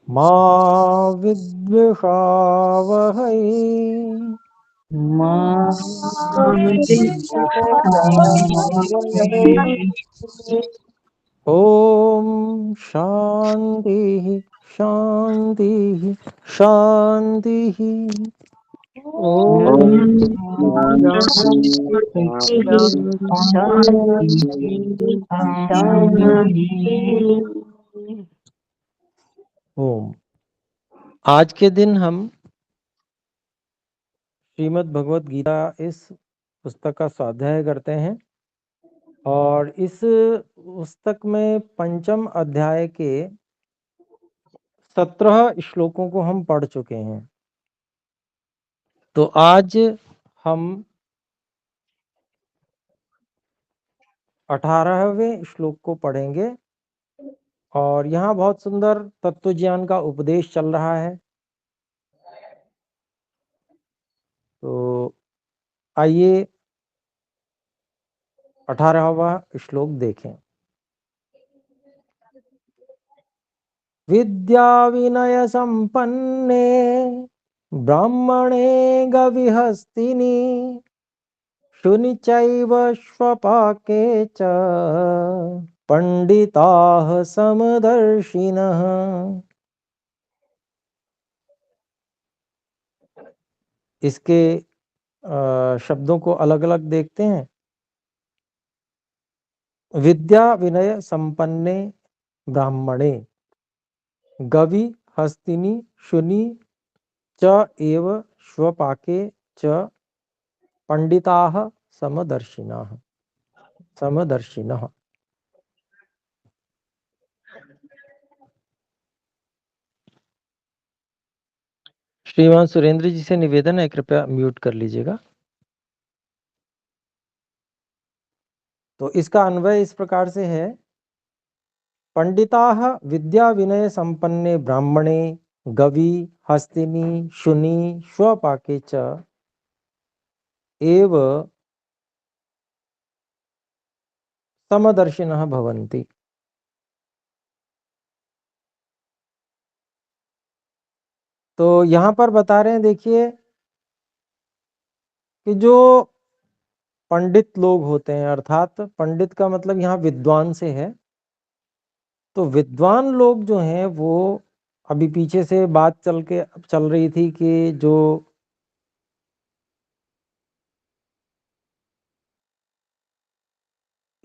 मा विद्विषावहै मा ओम शांति शांति शांति। ओम। आज के दिन हम श्रीमद् भगवत गीता इस पुस्तक का स्वाध्याय करते हैं और इस पुस्तक में पंचम अध्याय के 17 श्लोकों को हम पढ़ चुके हैं। तो आज हम 18वें श्लोक को पढ़ेंगे और यहाँ बहुत सुंदर तत्व ज्ञान का उपदेश चल रहा है। तो आइए 18वां श्लोक देखें। विद्या विनय संपन्ने ब्राह्मणे गविहस्तिनि शुनि चैव स्वपाके च पंडिताः समदर्शिनः। इसके शब्दों को अलग अलग देखते हैं। विद्या विनय संपन्ने ब्राह्मणे गवि हस्तिनि शुनि च एव स्वपाके च पंडिताः समदर्शिनः। श्रीमान सुरेंद्र जी से निवेदन है, कृपया म्यूट कर लीजिएगा। तो इसका अन्वय इस प्रकार से है। पंडिताः विद्या विनय संपन्ने ब्राह्मणे गवि हस्तिनि शुनि स्वपाके च एव समदर्शिनः भवन्ति। तो यहाँ पर बता रहे हैं, देखिए कि जो पंडित लोग होते हैं, अर्थात पंडित का मतलब यहाँ विद्वान से है। तो विद्वान लोग जो हैं वो अभी पीछे से बात चल रही थी कि जो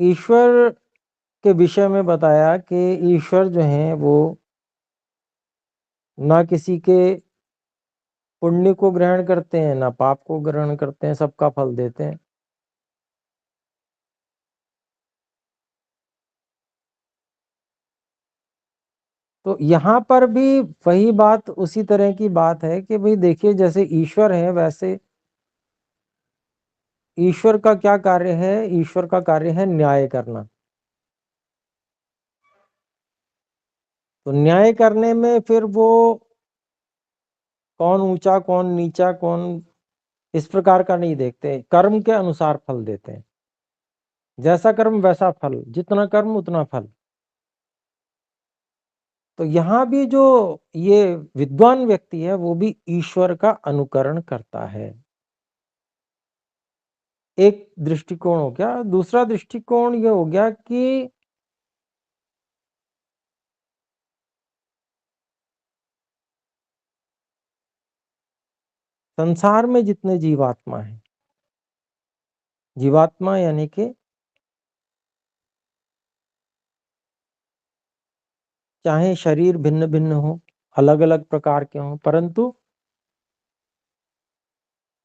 ईश्वर के विषय में बताया कि ईश्वर जो हैं वो ना किसी के पुण्य को ग्रहण करते हैं ना पाप को ग्रहण करते हैं, सबका फल देते हैं। तो यहाँ पर भी वही बात, उसी तरह की बात है कि भाई देखिए, जैसे ईश्वर है वैसे ईश्वर का क्या कार्य है? ईश्वर का कार्य है न्याय करना। तो न्याय करने में फिर वो कौन ऊंचा कौन नीचा कौन इस प्रकार का नहीं देखते, कर्म के अनुसार फल देते हैं। जैसा कर्म वैसा फल, जितना कर्म उतना फल। तो यहाँ भी जो ये विद्वान व्यक्ति है वो भी ईश्वर का अनुकरण करता है। एक दृष्टिकोण हो गया। दूसरा दृष्टिकोण ये हो गया कि संसार में जितने जीवात्मा हैं, जीवात्मा यानी कि चाहे शरीर भिन्न भिन्न हो, अलग अलग प्रकार के हों, परंतु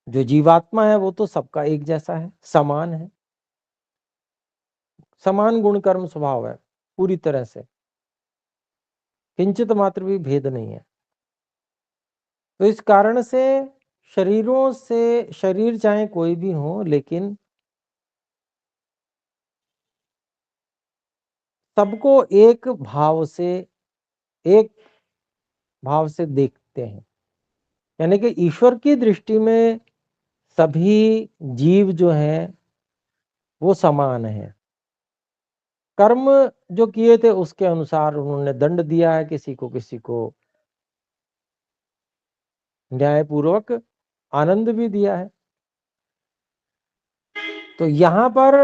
जो जीवात्मा है वो तो सबका एक जैसा है, समान है, समान गुण कर्म स्वभाव है, पूरी तरह से किंचित मात्र भी भेद नहीं है। तो इस कारण से शरीरों से, शरीर चाहे कोई भी हो, लेकिन सबको एक भाव से देखते हैं। यानी कि ईश्वर की दृष्टि में सभी जीव जो हैं वो समान है। कर्म जो किए थे उसके अनुसार उन्होंने दंड दिया है, किसी को न्यायपूर्वक आनंद भी दिया है। तो यहाँ पर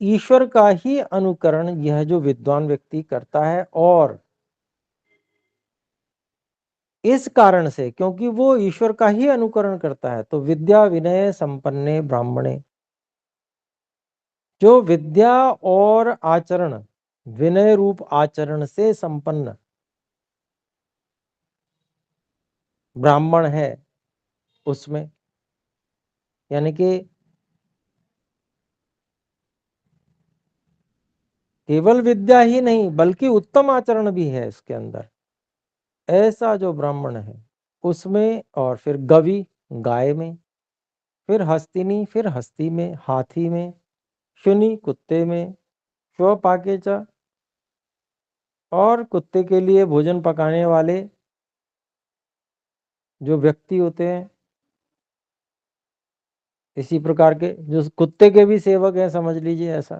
ईश्वर का ही अनुकरण यह जो विद्वान व्यक्ति करता है, और इस कारण से, क्योंकि वो ईश्वर का ही अनुकरण करता है, तो विद्या विनय संपन्ने ब्राह्मणे, जो विद्या और आचरण, विनय रूप आचरण से संपन्न ब्राह्मण है उसमें, यानी कि केवल विद्या ही नहीं बल्कि उत्तम आचरण भी है इसके अंदर, ऐसा जो ब्राह्मण है उसमें। और फिर गवि, गाय में, फिर हस्तिनी, फिर हस्ती में, हाथी में, शुनि, कुत्ते में, स्वपाकेचा, और कुत्ते के लिए भोजन पकाने वाले जो व्यक्ति होते हैं, इसी प्रकार के जो कुत्ते के भी सेवक हैं, समझ लीजिए ऐसा,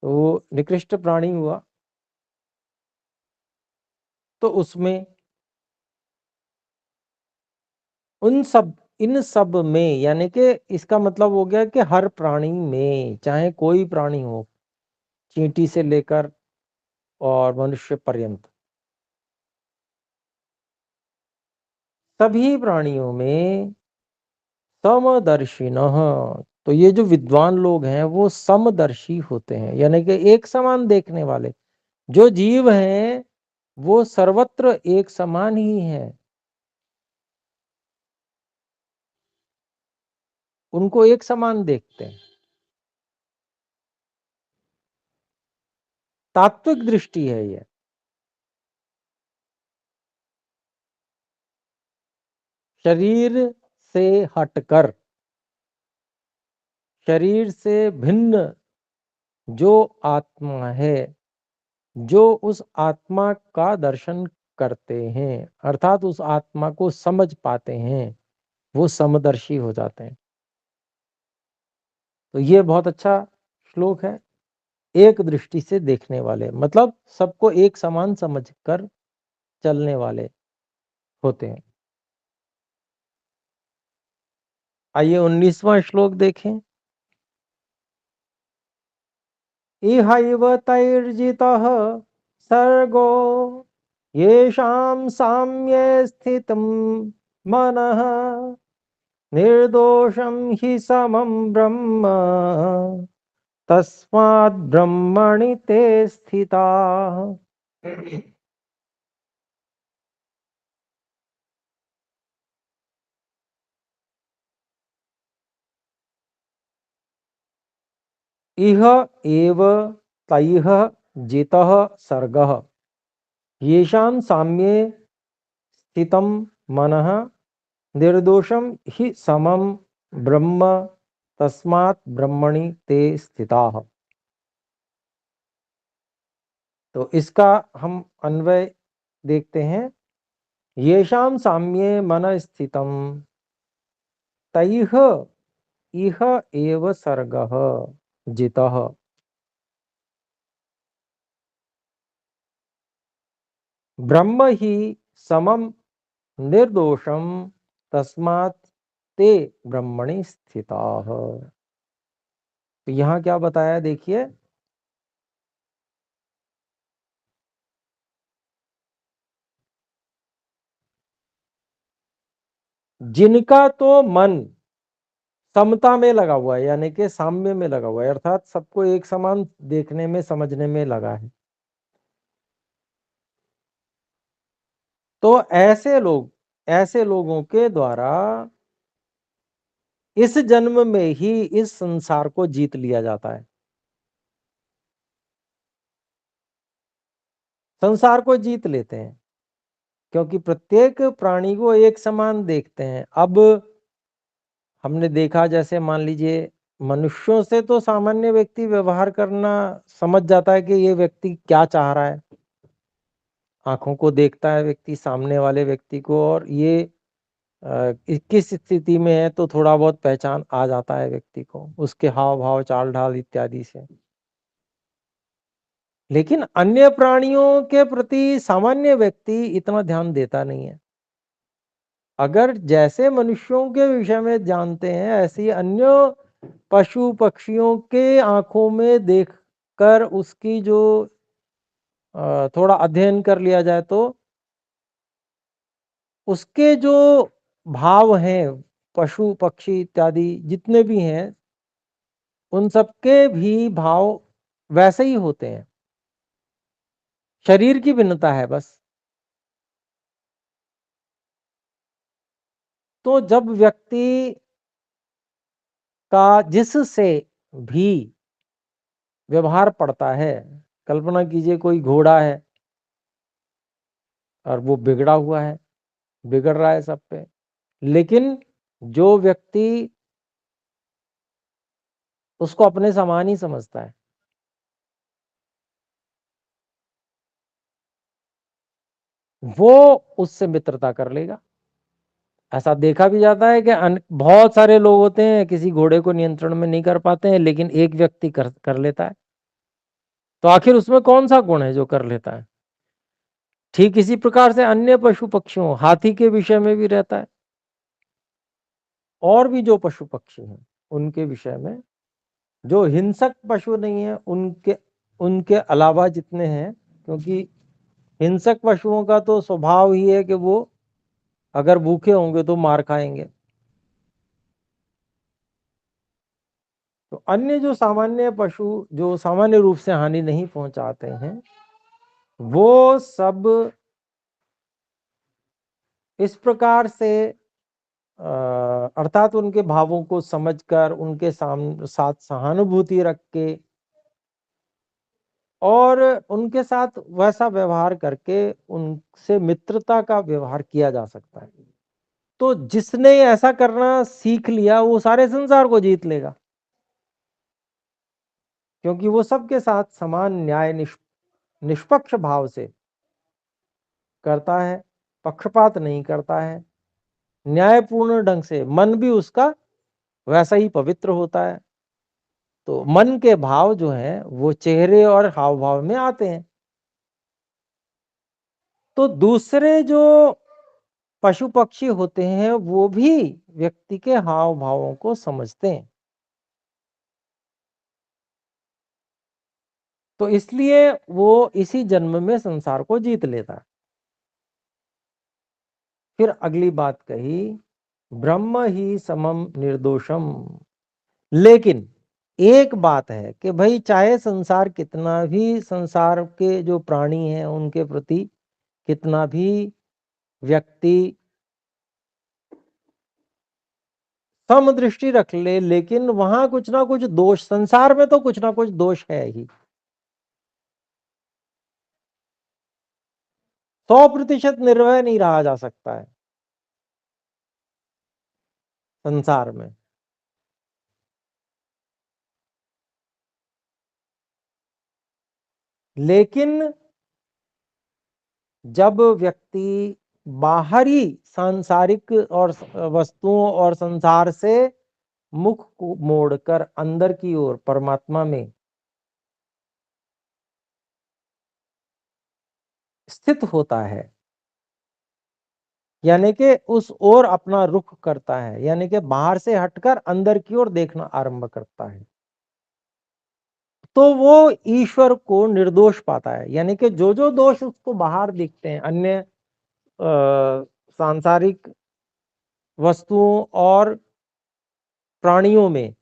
तो वो निकृष्ट प्राणी हुआ। तो उसमें इन सब में, यानी कि इसका मतलब हो गया कि हर प्राणी में, चाहे कोई प्राणी हो, चींटी से लेकर और मनुष्य पर्यंत, सभी प्राणियों में समदर्शिनः, तो ये जो विद्वान लोग हैं वो समदर्शी होते हैं, यानी कि एक समान देखने वाले। जो जीव हैं वो सर्वत्र एक समान ही है, उनको एक समान देखते हैं। तात्विक दृष्टि है ये। शरीर से हटकर, शरीर से भिन्न जो आत्मा है, जो उस आत्मा का दर्शन करते हैं, अर्थात उस आत्मा को समझ पाते हैं, वो समदर्शी हो जाते हैं। तो ये बहुत अच्छा श्लोक है। एक दृष्टि से देखने वाले मतलब सबको एक समान समझकर चलने वाले होते हैं। आइए 19वां श्लोक देखें। इहैव तैर्जितः सर्गो येषां साम्ये स्थितं मनः निर्दोषं हि समं ब्रह्म तस्माद् ब्रह्मणि ते स्थिताः। इह एव तैः जितः सर्गः येषां साम्ये स्थितं मनः निर्दोषं हि समं ब्रह्म तस्मात् ब्रह्मणि ते स्थिताः। तो इसका हम अन्वय देखते हैं। येषां साम्ये मन स्थितं तैः इह एव सर्गः जितः, ब्रह्म ही समम निर्दोषम तस्मात् ते ब्रह्मणि स्थिताः। तो यहाँ क्या बताया देखिए, जिनका तो मन समता में लगा हुआ है, यानी कि साम्य में लगा हुआ है, अर्थात सबको एक समान देखने में समझने में लगा है, तो ऐसे लोगों के द्वारा इस जन्म में ही इस संसार को जीत लिया जाता है। संसार को जीत लेते हैं क्योंकि प्रत्येक प्राणी को एक समान देखते हैं। अब हमने देखा, जैसे मान लीजिए मनुष्यों से तो सामान्य व्यक्ति व्यवहार करना समझ जाता है कि ये व्यक्ति क्या चाह रहा है, आंखों को देखता है व्यक्ति सामने वाले व्यक्ति को, और ये किस स्थिति में है, तो थोड़ा बहुत पहचान आ जाता है व्यक्ति को उसके हाव भाव चाल ढाल इत्यादि से। लेकिन अन्य प्राणियों के प्रति सामान्य व्यक्ति इतना ध्यान देता नहीं है। अगर जैसे मनुष्यों के विषय में जानते हैं, ऐसे ही अन्य पशु पक्षियों के आंखों में देखकर उसकी जो थोड़ा अध्ययन कर लिया जाए तो उसके जो भाव हैं, पशु पक्षी इत्यादि जितने भी हैं, उन सबके भी भाव वैसे ही होते हैं, शरीर की भिन्नता है बस। तो जब व्यक्ति का जिससे भी व्यवहार पड़ता है, कल्पना कीजिए कोई घोड़ा है और वो बिगड़ा हुआ है, बिगड़ रहा है सब पे, लेकिन जो व्यक्ति उसको अपने समान ही समझता है, वो उससे मित्रता कर लेगा। ऐसा देखा भी जाता है कि बहुत सारे लोग होते हैं किसी घोड़े को नियंत्रण में नहीं कर पाते हैं, लेकिन एक व्यक्ति कर लेता है। तो आखिर उसमें कौन सा गुण है जो कर लेता है? ठीक इसी प्रकार से अन्य पशु पक्षियों, हाथी के विषय में भी रहता है, और भी जो पशु पक्षी हैं उनके विषय में, जो हिंसक पशु नहीं है उनके उनके अलावा जितने हैं, क्योंकि हिंसक पशुओं का तो स्वभाव ही है कि वो अगर भूखे होंगे तो मार खाएंगे। तो अन्य जो सामान्य पशु जो सामान्य रूप से हानि नहीं पहुंचाते हैं, वो सब इस प्रकार से अर्थात उनके भावों को समझकर, उनके साथ सहानुभूति रख के और उनके साथ वैसा व्यवहार करके उनसे मित्रता का व्यवहार किया जा सकता है। तो जिसने ऐसा करना सीख लिया वो सारे संसार को जीत लेगा, क्योंकि वो सबके साथ समान न्याय निष्पक्ष भाव से करता है, पक्षपात नहीं करता है, न्यायपूर्ण ढंग से, मन भी उसका वैसा ही पवित्र होता है। तो मन के भाव जो हैं वो चेहरे और हाव भाव में आते हैं। तो दूसरे जो पशु पक्षी होते हैं वो भी व्यक्ति के हाव भावों को समझते हैं, तो इसलिए वो इसी जन्म में संसार को जीत लेता है। फिर अगली बात कही, ब्रह्म ही समम निर्दोषम। लेकिन एक बात है कि भाई चाहे संसार कितना भी, संसार के जो प्राणी हैं उनके प्रति कितना भी व्यक्ति समदृष्टि रख ले, लेकिन वहां कुछ ना कुछ दोष, संसार में तो कुछ ना कुछ दोष है ही। 100% निर्भय नहीं रहा जा सकता है संसार में। लेकिन जब व्यक्ति बाहरी सांसारिक और वस्तुओं और संसार से मुख को मोड़कर अंदर की ओर परमात्मा में स्थित होता है, यानी कि उस ओर अपना रुख करता है, यानी कि बाहर से हटकर अंदर की ओर देखना आरंभ करता है, तो वो ईश्वर को निर्दोष पाता है। यानी कि जो जो दोष उसको बाहर दिखते हैं अन्य सांसारिक वस्तुओं और प्राणियों में,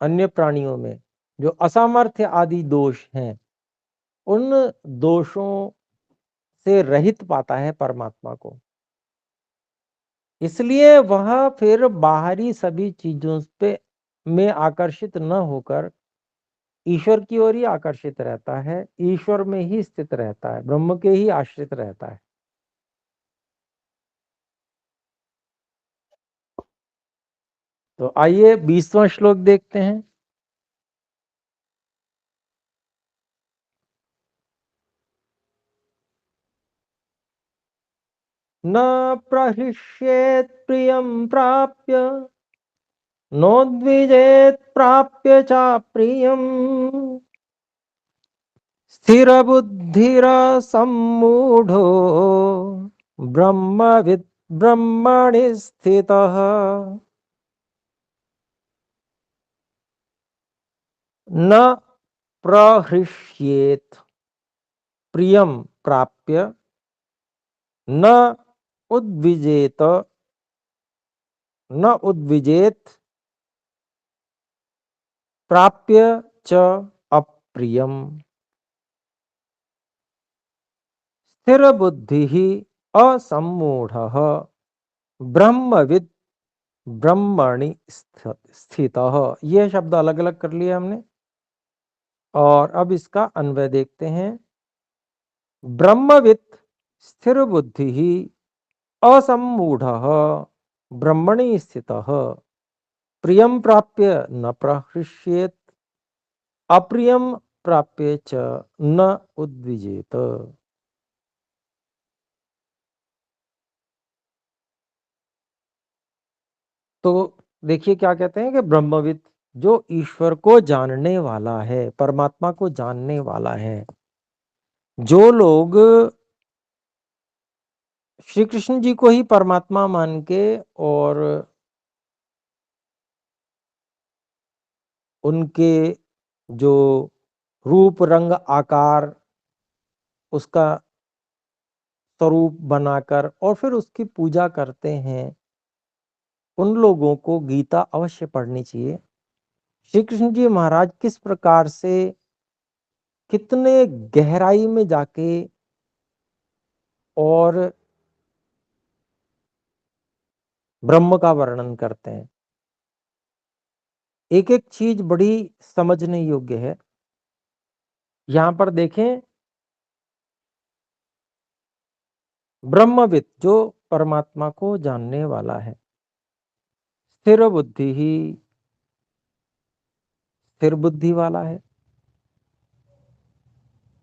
अन्य प्राणियों में जो असामर्थ्य आदि दोष हैं, उन दोषों से रहित पाता है परमात्मा को। इसलिए वह फिर बाहरी सभी चीजों पे में आकर्षित न होकर ईश्वर की ओर ही आकर्षित रहता है, ईश्वर में ही स्थित रहता है, ब्रह्म के ही आश्रित रहता है। तो आइए 20वां श्लोक देखते हैं। न प्रहृष्येत् प्रियं प्राप्य, नोद्विजेत् प्राप्य च प्रियम्, स्थिर बुद्धिर सम्मूढ़ो ब्रह्मविद् ब्रह्मणि स्थितः न प्रहृष्येत् प्रियं प्राप्य न उद्विजेत न उद्विजेत प्राप्य च अप्रियम। स्थिर बुद्धि असम्मूढ़ः ब्रह्मविद् ब्रह्मणि स्थितः। ये शब्द अलग अलग कर लिए हमने और अब इसका अन्वय देखते हैं। ब्रह्मवित् स्थिर बुद्धि असम्मूढ़ः ब्रह्मणि स्थितः प्रियं प्राप्य न प्रहृष्येत् अप्रियं प्राप्य च न उद्विजेत। तो देखिए क्या कहते हैं कि ब्रह्मविद जो ईश्वर को जानने वाला है, परमात्मा को जानने वाला है। जो लोग श्री कृष्ण जी को ही परमात्मा मान के और उनके जो रूप रंग आकार उसका स्वरूप बनाकर और फिर उसकी पूजा करते हैं, उन लोगों को गीता अवश्य पढ़नी चाहिए। श्री कृष्ण जी महाराज किस प्रकार से कितने गहराई में जाके और ब्रह्म का वर्णन करते हैं। एक एक चीज बड़ी समझने योग्य है। यहां पर देखें, ब्रह्मविद जो परमात्मा को जानने वाला है, स्थिर बुद्धि ही स्थिर बुद्धि वाला है।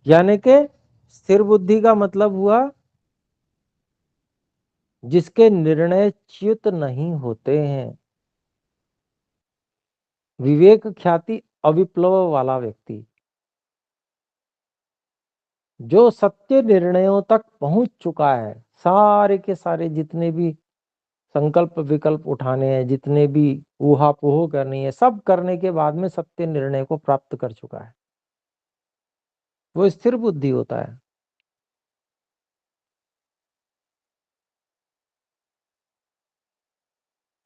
यानी कि स्थिर बुद्धि का मतलब हुआ जिसके निर्णय च्युत नहीं होते हैं, विवेक ख्याति अविप्लव वाला व्यक्ति, जो सत्य निर्णयों तक पहुंच चुका है। सारे के सारे जितने भी संकल्प विकल्प उठाने हैं, जितने भी ऊहापोह करनी है, सब करने के बाद में सत्य निर्णय को प्राप्त कर चुका है, वो स्थिर बुद्धि होता है।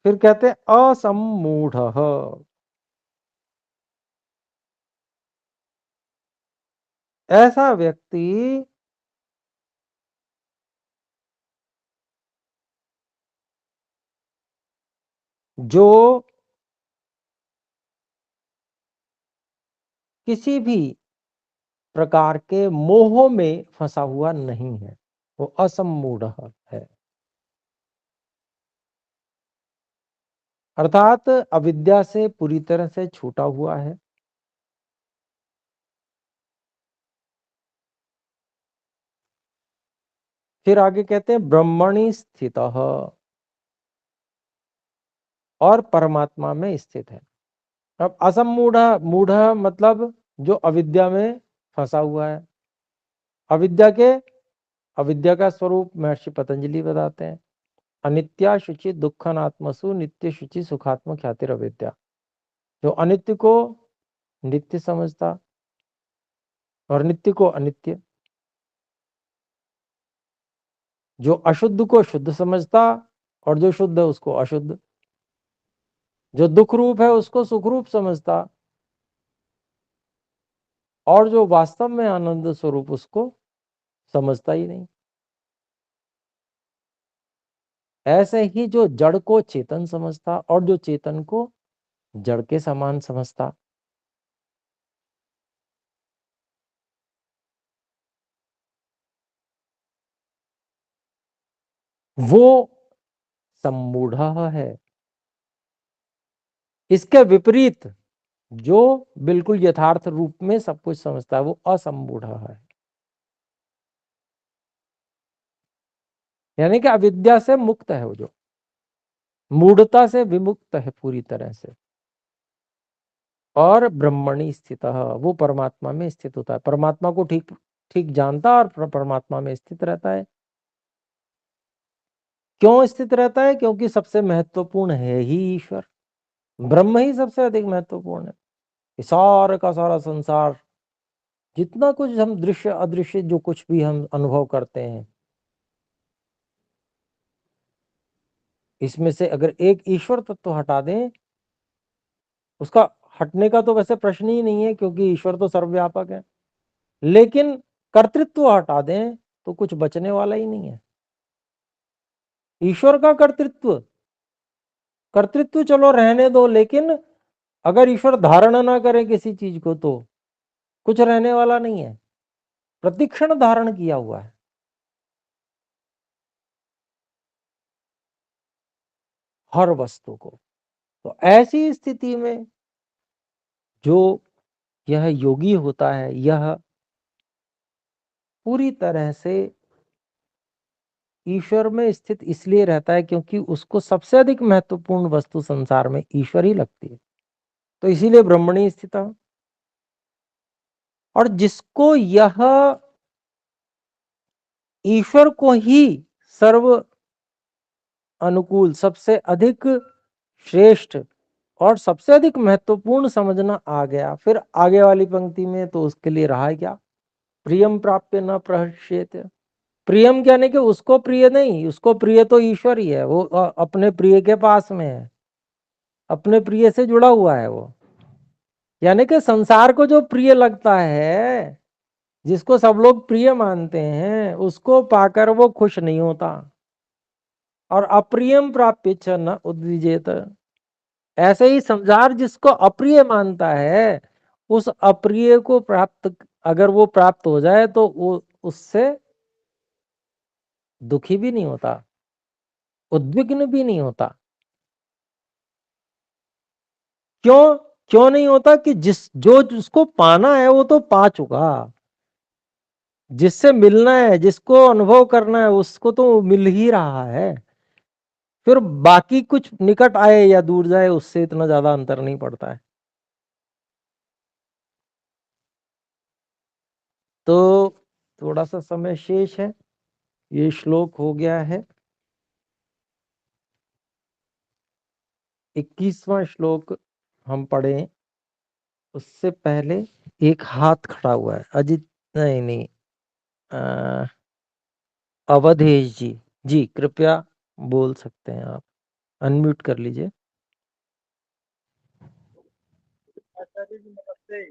फिर कहते हैं असम्मूढ़, ऐसा व्यक्ति जो किसी भी प्रकार के मोह में फंसा हुआ नहीं है, वो असम्मूढ़ है। अर्थात अविद्या से पूरी तरह से छूटा हुआ है। फिर आगे कहते हैं ब्रह्मणि स्थितः, और परमात्मा में स्थित है। अब असमूढ़, मूढ़ मतलब जो अविद्या में फंसा हुआ है। अविद्या के अविद्या का स्वरूप महर्षि पतंजलि बताते हैं, अनित्या शुचि दुखनात्मसु नित्य शुचि सुखात्म ख्यातिर अविद्या। जो अनित्य को नित्य समझता और नित्य को अनित्य, जो अशुद्ध को शुद्ध समझता और जो शुद्ध है उसको अशुद्ध, जो दुख रूप है उसको सुख रूप समझता और जो वास्तव में आनंद स्वरूप उसको समझता ही नहीं। ऐसे ही जो जड़ को चेतन समझता और जो चेतन को जड़ के समान समझता, वो सम्मूढ़ है। इसके विपरीत जो बिल्कुल यथार्थ रूप में सब कुछ समझता है, वो असम्मूढ़ है। यानी कि अविद्या से मुक्त है, वो जो मूढ़ता से विमुक्त है पूरी तरह से। और ब्रह्मणि स्थितः, वो परमात्मा में स्थित होता है, परमात्मा को ठीक ठीक जानता है और परमात्मा में स्थित रहता है। क्यों स्थित रहता है? क्योंकि सबसे महत्वपूर्ण है ही ईश्वर, ब्रह्म ही सबसे अधिक महत्वपूर्ण है। सारा का सारा संसार, जितना कुछ हम दृश्य अदृश्य जो कुछ भी हम अनुभव करते हैं, इसमें से अगर एक ईश्वर तत्व हटा दें, उसका हटने का तो वैसे प्रश्न ही नहीं है, क्योंकि ईश्वर तो सर्वव्यापक है, लेकिन कर्तृत्व हटा दें तो कुछ बचने वाला ही नहीं है। ईश्वर का कर्तृत्व, कर्तृत्व चलो रहने दो, लेकिन अगर ईश्वर धारण ना करे किसी चीज को तो कुछ रहने वाला नहीं है। प्रतिक्षण धारण किया हुआ है। हर वस्तु को। तो ऐसी स्थिति में जो यह योगी होता है, यह पूरी तरह से ईश्वर में स्थित इसलिए रहता है क्योंकि उसको सबसे अधिक महत्वपूर्ण वस्तु संसार में ईश्वर ही लगती है, तो इसीलिए ब्रह्मणी स्थित है। और जिसको यह ईश्वर को ही सर्व अनुकूल, सबसे अधिक श्रेष्ठ और सबसे अधिक महत्वपूर्ण समझना आ गया, फिर आगे वाली पंक्ति में तो उसके लिए रहा है क्या? प्रियम प्राप्य न प्रहस्येत। प्रियम यानी कि उसको प्रिय नहीं, उसको प्रिय तो ईश्वर ही है, वो अपने प्रिय के पास में है, अपने प्रिय से जुड़ा हुआ है वो। यानी कि संसार को जो प्रिय लगता है, जिसको सब लोग प्रिय मानते हैं, उसको पाकर वो खुश नहीं होता। और अप्रियम प्राप्य च न उद्विजेत। ऐसे ही संसार जिसको अप्रिय मानता है, उस अप्रिय को प्राप्त अगर वो प्राप्त हो जाए तो वो उससे दुखी भी नहीं होता, उद्विग्न भी नहीं होता। क्यों? क्यों नहीं होता? कि जिसको पाना है वो तो पा चुका, जिससे मिलना है, जिसको अनुभव करना है, उसको तो मिल ही रहा है। फिर बाकी कुछ निकट आए या दूर जाए, उससे इतना ज्यादा अंतर नहीं पड़ता है। तो थोड़ा सा समय शेष है, ये श्लोक हो गया है 21वां श्लोक हम पढ़े। उससे पहले एक हाथ खड़ा हुआ है, अजित, नहीं नहीं, अवधेश जी, जी कृपया बोल सकते हैं आप, अनम्यूट कर लीजिए। आचार्य जी नमस्ते।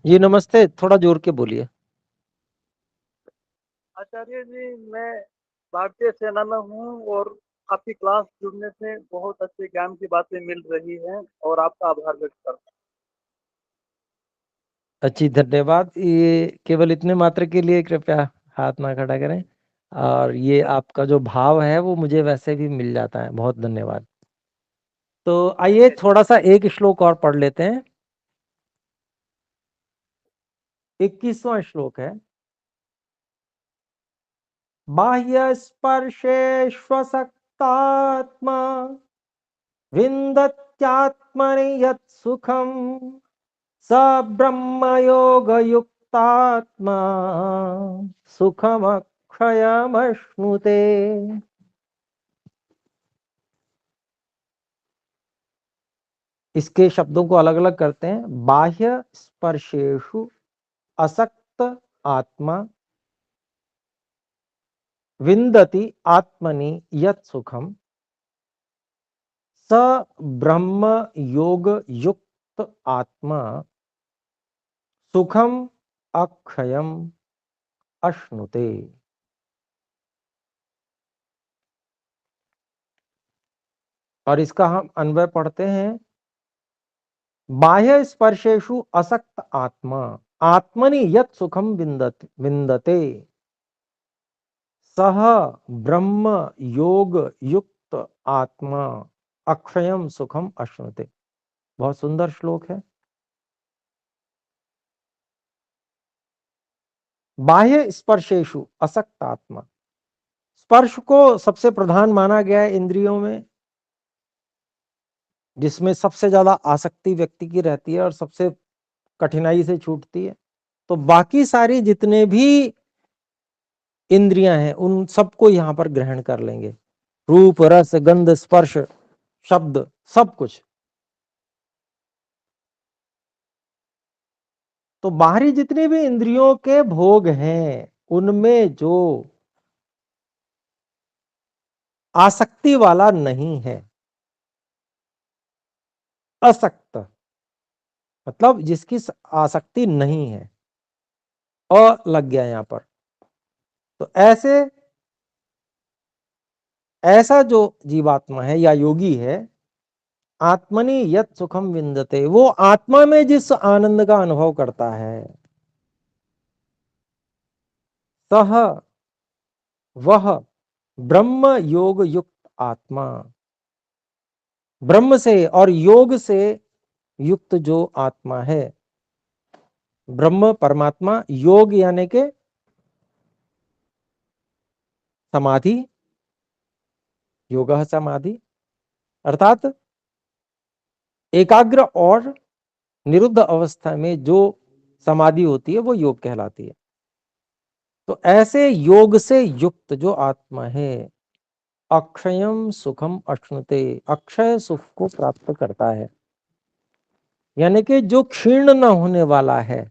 जी नमस्ते, थोड़ा जोर के बोलिए। आचार्य जी, मैं भारतीय सेना में हूँ और आपकी क्लास जुड़ने से बहुत अच्छे ज्ञान की बातें मिल रही हैं और आपका आभार व्यक्त करता हूँ। अच्छी, धन्यवाद। ये केवल इतने मात्र के लिए कृपया हाथ ना खड़ा करें, और ये आपका जो भाव है वो मुझे वैसे भी मिल जाता है। बहुत धन्यवाद। तो आइए थोड़ा सा एक श्लोक और पढ़ लेते हैं। 21वां श्लोक है, बाह्य स्पर्शेष्वसक्तात्मा विन्दत्यात्मनि यत् सुखम स ब्रह्मयोग युक्तात्मा सुखमक्षयमश्नुते। इसके शब्दों को अलग अलग करते हैं। बाह्य स्पर्शेषु असक्त आत्मा विन्दति आत्मनि यत् सुखम स ब्रह्म योग युक्त आत्मा सुखम अक्षयम अश्नुते। और इसका हम अन्वय पढ़ते हैं। बाह्य स्पर्शेषु असक्त आत्मा आत्मनि यत् सुखम विन्दते सह ब्रह्म योग युक्त आत्मा अक्षयम सुखम अश्नुते। बहुत सुंदर श्लोक है। बाह्य स्पर्शेषु असक्त आत्मा, स्पर्श को सबसे प्रधान माना गया है इंद्रियों में। जिसमें सबसे ज्यादा आसक्ति व्यक्ति की रहती है और सबसे कठिनाई से छूटती है, तो बाकी सारी जितने भी इंद्रियां हैं उन सबको यहां पर ग्रहण कर लेंगे, रूप रस गंध स्पर्श शब्द सब कुछ। तो बाहरी जितने भी इंद्रियों के भोग हैं उनमें जो आसक्ति वाला नहीं है, असक्त मतलब जिसकी आसक्ति नहीं है, लग गया यहां पर। तो ऐसा जो जीवात्मा है या योगी है, आत्मनि यत् सुखम विंदते, वो आत्मा में जिस आनंद का अनुभव करता है, सह वह ब्रह्म योग युक्त आत्मा, ब्रह्म से और योग से युक्त जो आत्मा है, ब्रह्म परमात्मा, योग यानी के समाधि, योगः समाधि अर्थात एकाग्र और निरुद्ध अवस्था में जो समाधि होती है वो योग कहलाती है। तो ऐसे योग से युक्त जो आत्मा है, अक्षयम सुखम अश्नुते, अक्षय सुख को प्राप्त करता है, यानी कि जो क्षीण न होने वाला है,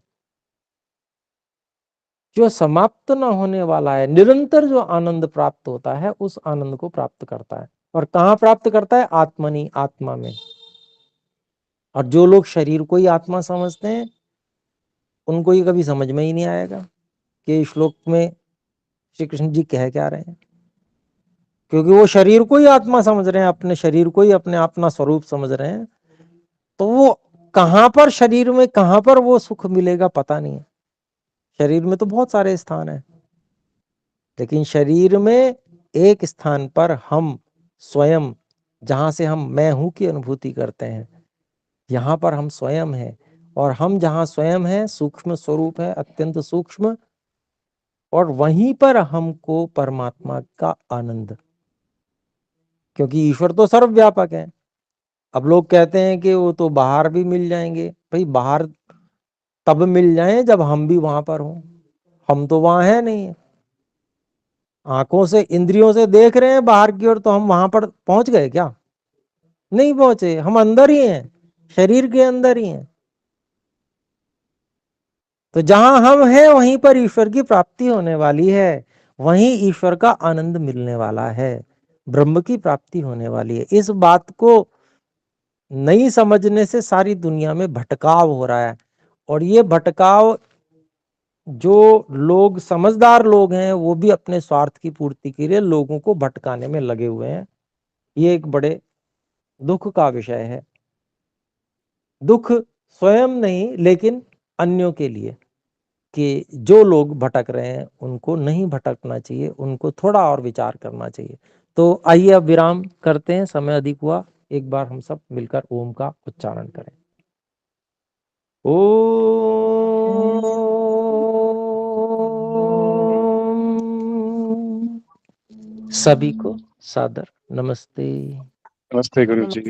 जो समाप्त न होने वाला है, निरंतर जो आनंद प्राप्त होता है उस आनंद को प्राप्त करता है। और कहां प्राप्त करता है? आत्मनि, आत्मा में। और जो लोग शरीर को ही आत्मा समझते हैं उनको ये कभी समझ में ही नहीं आएगा कि श्लोक में श्री कृष्ण जी कह क्या रहे हैं, क्योंकि वो शरीर को ही आत्मा समझ रहे हैं, अपने शरीर को ही अपने अपना स्वरूप समझ रहे हैं। तो वो कहां पर शरीर में कहां पर वो सुख मिलेगा पता नहीं है। शरीर में तो बहुत सारे स्थान है, लेकिन शरीर में एक स्थान पर हम स्वयं, जहां से हम मैं हूं की अनुभूति करते हैं, यहां पर हम स्वयं हैं। और हम जहां स्वयं हैं सूक्ष्म स्वरूप है, अत्यंत सूक्ष्म, और वहीं पर हमको परमात्मा का आनंद, क्योंकि ईश्वर तो सर्वव्यापक है। अब लोग कहते हैं कि वो तो बाहर भी मिल जाएंगे। भाई बाहर तब मिल जाएं जब हम भी वहां पर हों, हम तो वहां है नहीं। आंखों से इंद्रियों से देख रहे हैं बाहर की ओर, तो हम वहां पर पहुंच गए क्या? नहीं पहुंचे, हम अंदर ही हैं, शरीर के अंदर ही हैं। तो जहां हम हैं वहीं पर ईश्वर की प्राप्ति होने वाली है, वहीं ईश्वर का आनंद मिलने वाला है, ब्रह्म की प्राप्ति होने वाली है। इस बात को नहीं समझने से सारी दुनिया में भटकाव हो रहा है। और ये भटकाव जो लोग समझदार लोग हैं वो भी अपने स्वार्थ की पूर्ति के लिए लोगों को भटकाने में लगे हुए हैं। ये एक बड़े दुख का विषय है। दुख स्वयं नहीं लेकिन अन्यों के लिए, कि जो लोग भटक रहे हैं उनको नहीं भटकना चाहिए, उनको थोड़ा और विचार करना चाहिए। तो आइए अब विराम करते हैं, समय अधिक हुआ। एक बार हम सब मिलकर ओम का उच्चारण करें। ओम। सभी को सादर नमस्ते। नमस्ते गुरु जी।